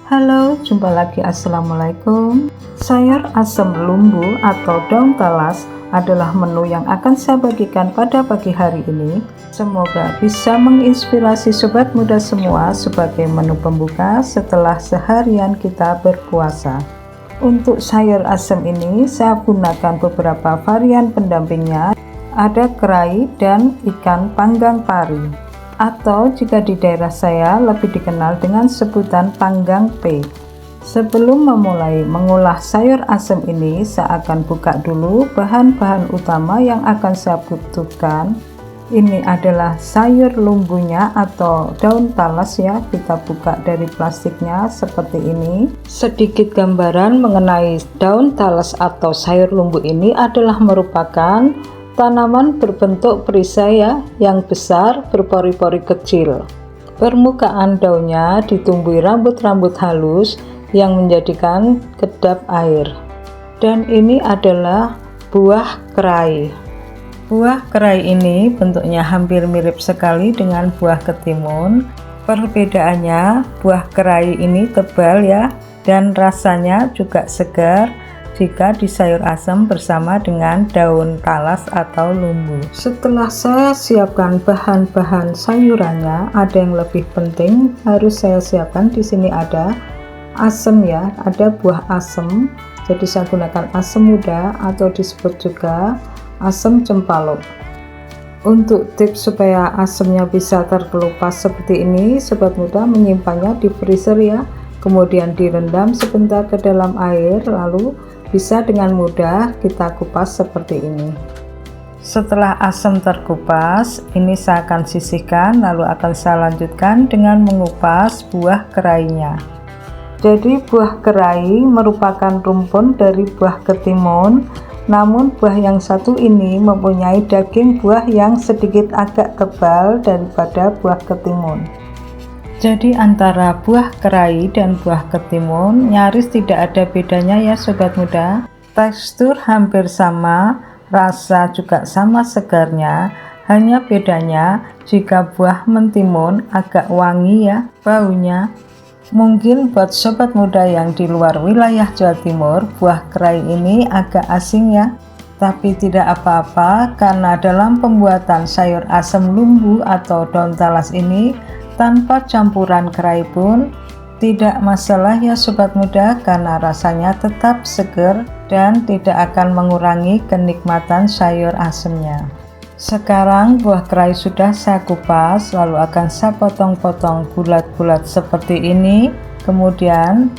Halo, jumpa lagi. Assalamualaikum. Sayur asem lumbu atau daun talas adalah menu yang akan saya bagikan pada pagi hari ini. Semoga bisa menginspirasi sobat muda semua sebagai menu pembuka setelah seharian kita berpuasa. Untuk sayur asem ini saya gunakan beberapa varian pendampingnya. Ada kerai dan ikan panggang pari, atau jika di daerah saya lebih dikenal dengan sebutan panggang P. Sebelum memulai mengolah sayur asem ini, saya akan buka dulu bahan-bahan utama yang akan saya butuhkan. Ini adalah sayur lumbunya atau daun talas ya. Kita buka dari plastiknya seperti ini. Sedikit gambaran mengenai daun talas atau sayur lumbu ini adalah merupakan tanaman berbentuk perisai ya, yang besar berpori-pori kecil. Permukaan daunnya ditumbuhi rambut-rambut halus yang menjadikan kedap air. Dan ini adalah buah kerai. Buah kerai ini bentuknya hampir mirip sekali dengan buah ketimun. Perbedaannya, buah kerai ini tebal ya, dan rasanya juga segar jika di sayur asem bersama dengan daun talas atau lumbu. Setelah saya siapkan bahan-bahan sayurannya, ada yang lebih penting harus saya siapkan. Di sini ada asem ya, ada buah asem. Jadi saya gunakan asem muda atau disebut juga asem cempaluk. Untuk tips supaya asemnya bisa terkelupas seperti ini, sobat muda menyimpannya di freezer ya. Kemudian direndam sebentar ke dalam air, lalu bisa dengan mudah kita kupas seperti ini. Setelah asam terkupas, ini saya akan sisihkan, lalu akan saya lanjutkan dengan mengupas buah kerainya. Jadi buah kerai merupakan rumpun dari buah ketimun, namun buah yang satu ini mempunyai daging buah yang sedikit agak tebal daripada buah ketimun. Jadi antara buah kerai dan buah ketimun nyaris tidak ada bedanya ya sobat muda. Tekstur hampir sama, rasa juga sama segarnya. Hanya bedanya jika buah mentimun agak wangi ya baunya. Mungkin buat sobat muda yang di luar wilayah Jawa Timur, buah kerai ini agak asing ya. Tapi tidak apa-apa, karena dalam pembuatan sayur asem lumbu atau daun talas ini tanpa campuran kerai pun tidak masalah ya sobat muda, karena rasanya tetap seger dan tidak akan mengurangi kenikmatan sayur asemnya. Sekarang buah kerai sudah saya kupas, lalu akan saya potong-potong bulat-bulat seperti ini. Kemudian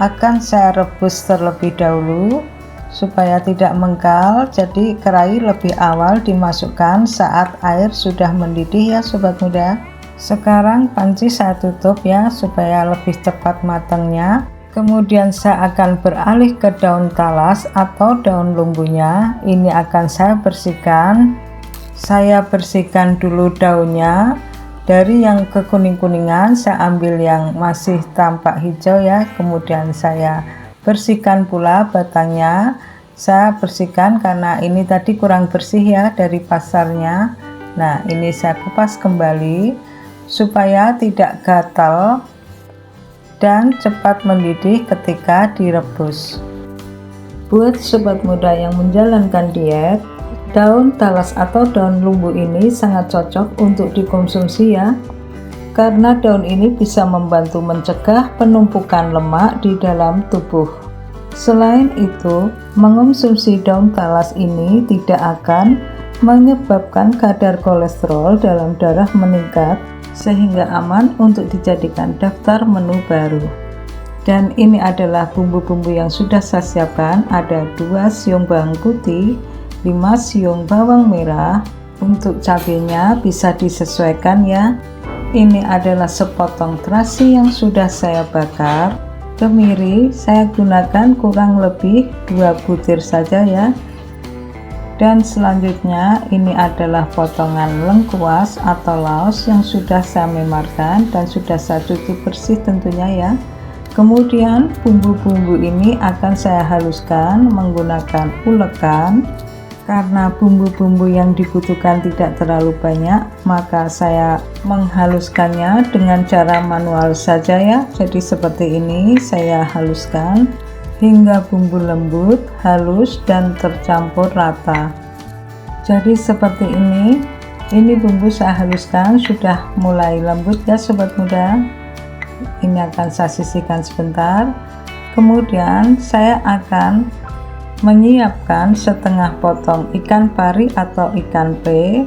akan saya rebus terlebih dahulu supaya tidak mengkal. Jadi kerai lebih awal dimasukkan saat air sudah mendidih ya sobat muda. Sekarang panci saya tutup ya supaya lebih cepat matangnya. Kemudian saya akan beralih ke daun talas atau daun lumbunya. Ini akan saya bersihkan. Saya bersihkan dulu daunnya. Dari yang kekuning-kuningan saya ambil yang masih tampak hijau ya. Kemudian saya bersihkan pula batangnya. Saya bersihkan karena ini tadi kurang bersih ya dari pasarnya. Nah, ini saya kupas kembali supaya tidak gatal dan cepat mendidih ketika direbus. Buat sobat muda yang menjalankan diet, daun talas atau daun lumbu ini sangat cocok untuk dikonsumsi ya, karena daun ini bisa membantu mencegah penumpukan lemak di dalam tubuh. Selain itu, mengonsumsi daun talas ini tidak akan menyebabkan kadar kolesterol dalam darah meningkat, sehingga aman untuk dijadikan daftar menu baru. Dan ini adalah bumbu-bumbu yang sudah saya siapkan. Ada 2 siung bawang putih, 5 siung bawang merah. Untuk cabenya bisa disesuaikan ya. Ini adalah sepotong terasi yang sudah saya bakar. Kemiri saya gunakan kurang lebih 2 butir saja ya. Dan selanjutnya ini adalah potongan lengkuas atau laos yang sudah saya memarkan dan sudah saya cuci bersih tentunya ya. Kemudian bumbu-bumbu ini akan saya haluskan menggunakan ulekan. Karena bumbu-bumbu yang dibutuhkan tidak terlalu banyak, maka saya menghaluskannya dengan cara manual saja ya. Jadi seperti ini saya haluskan hingga bumbu lembut, halus dan tercampur rata. Jadi seperti ini bumbu saya haluskan sudah mulai lembut ya sobat muda. Ini akan saya sisihkan sebentar. Kemudian saya akan menyiapkan setengah potong ikan pari atau ikan pe.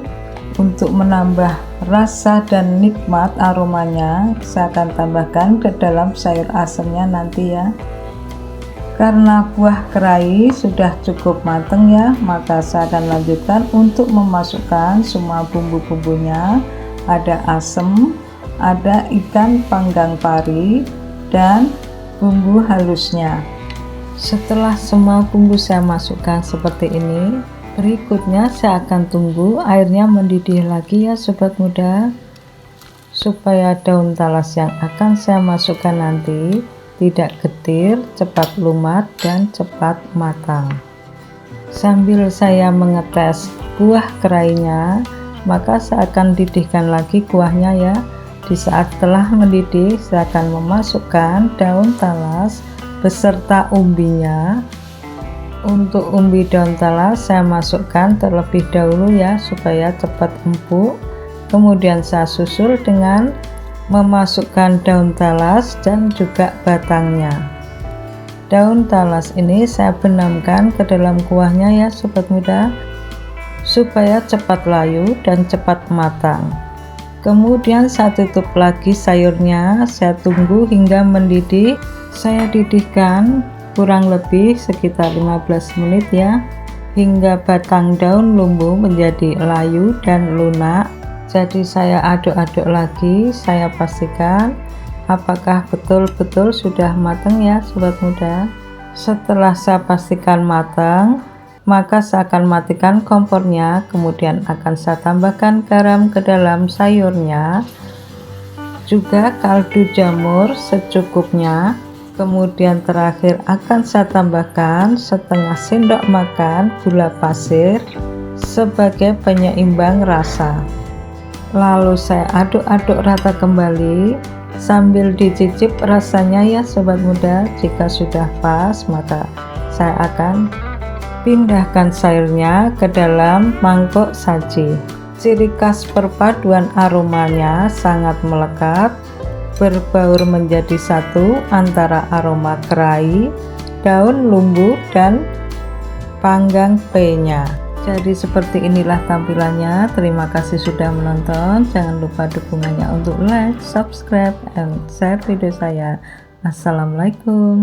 Untuk menambah rasa dan nikmat aromanya, saya akan tambahkan ke dalam sayur asemnya nanti ya. Karena buah kerai sudah cukup matang ya, maka saya akan lanjutkan untuk memasukkan semua bumbu-bumbunya. Ada asem, ada ikan panggang pari, dan bumbu halusnya. Setelah semua bumbu saya masukkan seperti ini, berikutnya saya akan tunggu airnya mendidih lagi ya sobat muda, supaya daun talas yang akan saya masukkan nanti tidak getir, cepat lumat dan cepat matang. Sambil saya mengetes buah kerainya, maka saya akan didihkan lagi kuahnya ya. Di saat telah mendidih, saya akan memasukkan daun talas beserta umbinya. Untuk umbi daun talas saya masukkan terlebih dahulu ya, supaya cepat empuk. Kemudian saya susul dengan memasukkan daun talas dan juga batangnya. Daun talas ini saya benamkan ke dalam kuahnya ya sobat muda, supaya cepat layu dan cepat matang. Kemudian saya tutup lagi sayurnya, saya tunggu hingga mendidih. Saya didihkan kurang lebih sekitar 15 menit ya, hingga batang daun lumbu menjadi layu dan lunak. Jadi saya aduk-aduk lagi, saya pastikan apakah betul-betul sudah matang ya sobat muda. Setelah saya pastikan matang, maka saya akan matikan kompornya, kemudian akan saya tambahkan garam ke dalam sayurnya, juga kaldu jamur secukupnya. Kemudian terakhir akan saya tambahkan setengah sendok makan gula pasir sebagai penyeimbang rasa. Lalu saya aduk-aduk rata kembali sambil dicicip rasanya ya sobat muda. Jika sudah pas, maka saya akan pindahkan sayurnya ke dalam mangkok saji. Ciri khas perpaduan aromanya sangat melekat, berbaur menjadi satu antara aroma kerai, daun lumbu dan panggang pe-nya. Jadi seperti inilah tampilannya. Terima kasih sudah menonton. Jangan lupa dukungannya untuk like, subscribe, and share video saya. Assalamualaikum.